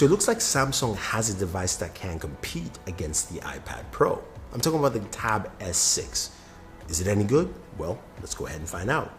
So it looks like Samsung has a device that can compete against the iPad Pro. I'm talking about the Tab S6. Is it any good? Well, let's go ahead and find out.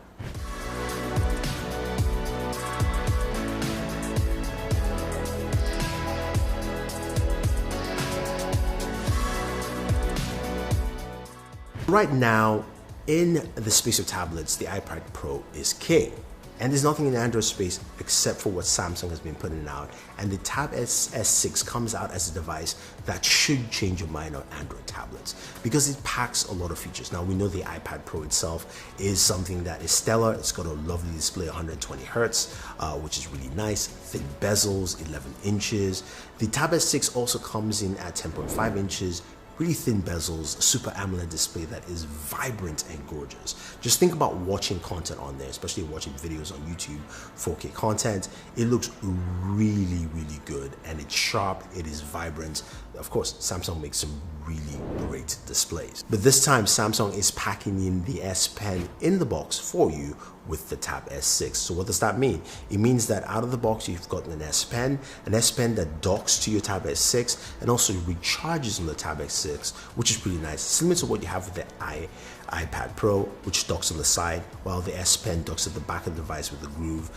Right now, in the space of tablets, the iPad Pro is king. And there's nothing in the Android space except for what Samsung has been putting out. And the Tab S6 comes out as a device that should change your mind on Android tablets because it packs a lot of features. Now, we know the iPad Pro itself is something that is stellar. It's got a lovely display, 120 hertz, which is really nice. Thin bezels, 11 inches. The Tab S6 also comes in at 10.5 inches. Really thin bezels, super AMOLED display that is vibrant and gorgeous. Just think about watching content on there, especially watching videos on YouTube, 4K content. It looks really, really good and it's sharp, it is vibrant. Of course, Samsung makes some really great displays. But this time, Samsung is packing in the S Pen in the box for you with the Tab S6. So what does that mean? It means that out of the box, you've got an S Pen that docks to your Tab S6 and also recharges on the Tab S6, which is pretty nice. Similar to what you have with the iPad Pro, which docks on the side, while the S Pen docks at the back of the device with the groove.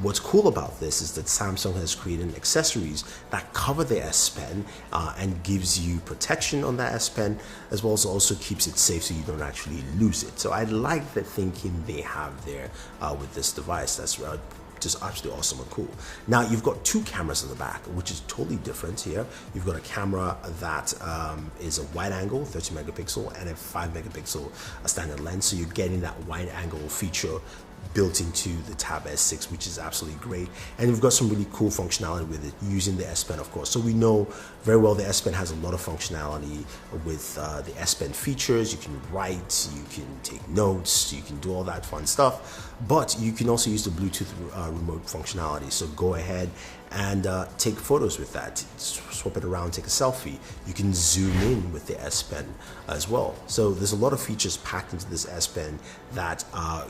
What's cool about this is that Samsung has created accessories that cover the S Pen and gives you protection on that S Pen, as well as also keeps it safe so you don't actually lose it. So I like the thinking they have there with this device. That's just absolutely awesome and cool. Now you've got two cameras in the back, which is totally different here. You've got a camera that is a wide angle, 30 megapixel, and a 5 megapixel standard lens. So you're getting that wide angle feature built into the Tab S6, which is absolutely great. And we've got some really cool functionality with it using the S Pen, of course. So we know very well the S Pen has a lot of functionality with the S Pen features. You can write, you can take notes, you can do all that fun stuff, but you can also use the Bluetooth remote functionality. So go ahead and take photos with that, swap it around, take a selfie. You can zoom in with the S Pen as well. So there's a lot of features packed into this S Pen that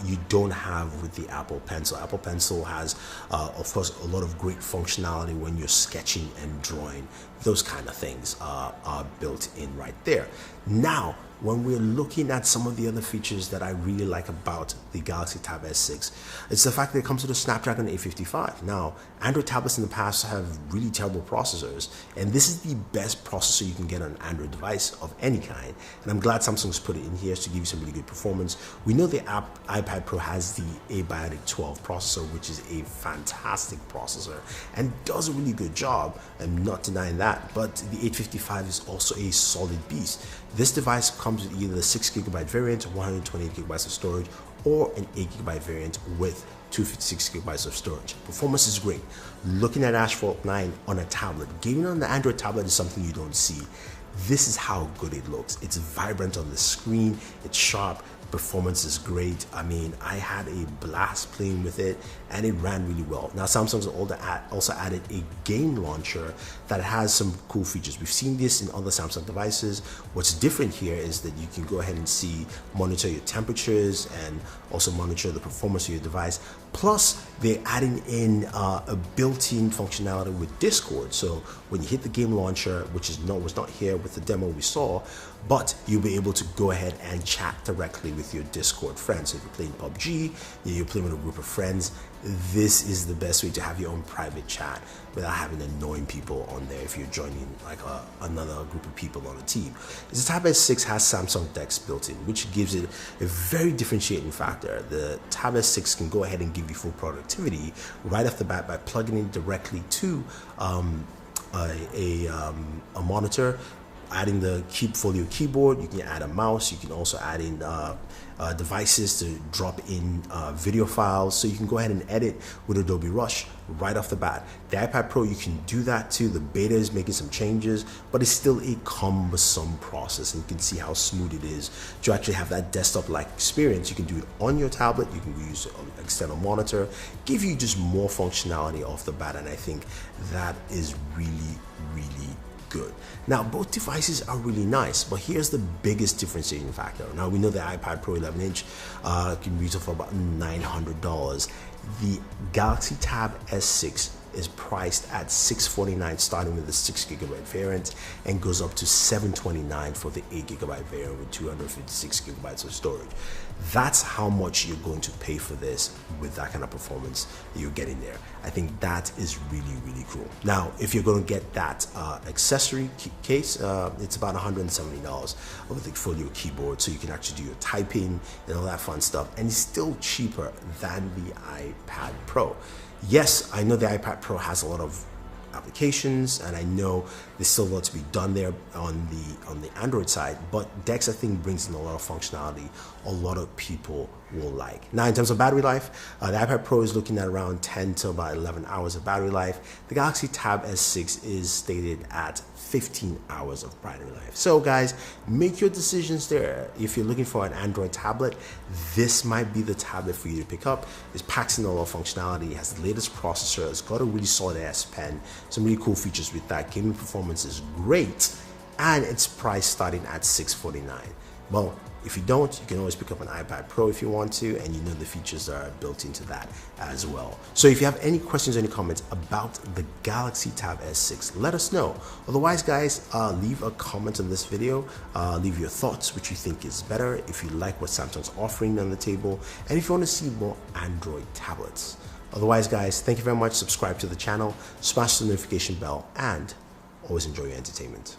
you don't have with the Apple Pencil. Apple Pencil has, of course, a lot of great functionality when you're sketching and drawing. Those kind of things are built in right there. Now, when we're looking at some of the other features that I really like about the Galaxy Tab S6, it's the fact that it comes with a Snapdragon 855. Now, Android tablets in the past have really terrible processors, and this is the best processor you can get on an Android device of any kind. And I'm glad Samsung's put it in here to give you some really good performance. We know the iPad Pro has the Bionic 12 processor, which is a fantastic processor and does a really good job. I'm not denying that, but the 855 is also a solid beast. This device comes with either the 6GB variant, 128GB of storage, or an 8GB variant with 256GB of storage. Performance is great. Looking at Asphalt 9 on a tablet, gaming on the Android tablet is something you don't see. This is how good it looks. It's vibrant on the screen, it's sharp, performance is great. I mean, I had a blast playing with it and it ran really well. Now, Samsung's also added a game launcher that has some cool features. We've seen this in other Samsung devices. What's different here is that you can go ahead and monitor your temperatures and also monitor the performance of your device. Plus, they're adding in a built-in functionality with Discord. So when you hit the game launcher, which was not here with the demo we saw, but you'll be able to go ahead and chat directly with your Discord friends. So if you're playing PUBG, you're playing with a group of friends, this is the best way to have your own private chat without having annoying people on there if you're joining like another group of people on a team. The Tab S6 has Samsung DeX built in, which gives it a very differentiating factor. The Tab S6 can go ahead and give you full productivity right off the bat by plugging in directly to a monitor. Adding the Folio keyboard, you can add a mouse, you can also add in devices to drop in video files, so you can go ahead and edit with Adobe Rush right off the bat. The iPad Pro, you can do that too. The beta is making some changes, but it's still a cumbersome process, and you can see how smooth it is to actually have that desktop-like experience. You can do it on your tablet, you can use an external monitor, give you just more functionality off the bat, and I think that is really, really good. Now, both devices are really nice, but here's the biggest differentiating factor. Now, we know the iPad Pro 11-inch can retail for about $900. The Galaxy Tab S6 is priced at $649, starting with the 6GB variant, and goes up to $729 for the 8GB variant with 256GB of storage. That's how much you're going to pay for this with that kind of performance you're getting there. I think that is really, really cool. Now, if you're going to get that accessory case, it's about $170 for your keyboard, so you can actually do your typing and all that fun stuff, and it's still cheaper than the iPad Pro. Yes, I know the iPad Pro has a lot of applications, and I know there's still a lot to be done there on the Android side, but Dex, I think, brings in a lot of functionality a lot of people will like. Now, in terms of battery life, the iPad Pro is looking at around 10 to about 11 hours of battery life. The Galaxy Tab S6 is stated at 15 hours of battery life. So guys, make your decisions there. If you're looking for an Android tablet, this might be the tablet for you to pick up. It packs in a lot of functionality, it has the latest processor, it's got a really solid S Pen, some really cool features with that. Gaming performance is great, and it's priced starting at $649. Well, if you don't, you can always pick up an iPad Pro if you want to, and you know the features are built into that as well. So if you have any questions or any comments about the Galaxy Tab S6, let us know. Otherwise, guys, leave a comment on this video. Leave your thoughts, which you think is better, if you like what Samsung's offering on the table, and if you want to see more Android tablets. Otherwise, guys, thank you very much. Subscribe to the channel, smash the notification bell, and always enjoy your entertainment.